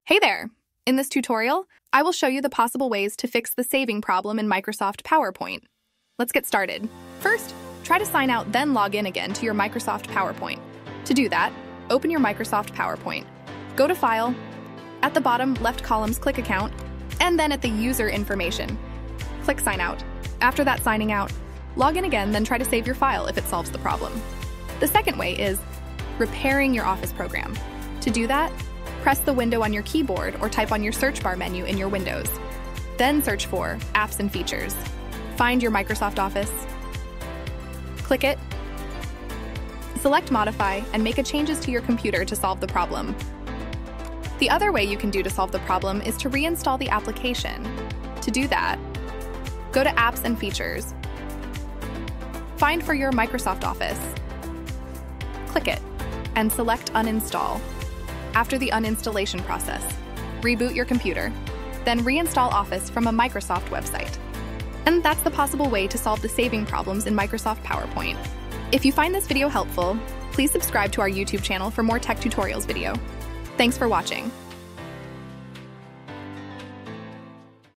Hey there! In this tutorial, I will show you the possible ways to fix the saving problem in Microsoft PowerPoint. Let's get started. First, try to sign out, then log in again to your Microsoft PowerPoint. To do that, open your Microsoft PowerPoint. Go to File, at the bottom left columns click Account, and then at the User Information. Click Sign Out. After that signing out, log in again, then try to save your file if it solves the problem. The second way is repairing your Office program. To do that, press the window on your keyboard or type on your search bar menu in your Windows. Then search for Apps and Features. Find your Microsoft Office. Click it. Select Modify and make changes to your computer to solve the problem. The other way you can do to solve the problem is to reinstall the application. To do that, go to Apps and Features. Find for your Microsoft Office. Click it and select Uninstall. After the uninstallation process, reboot your computer, then reinstall Office from a Microsoft website. And that's the possible way to solve the saving problems in Microsoft PowerPoint. If you find this video helpful, please subscribe to our YouTube channel for more tech tutorials video. Thanks for watching.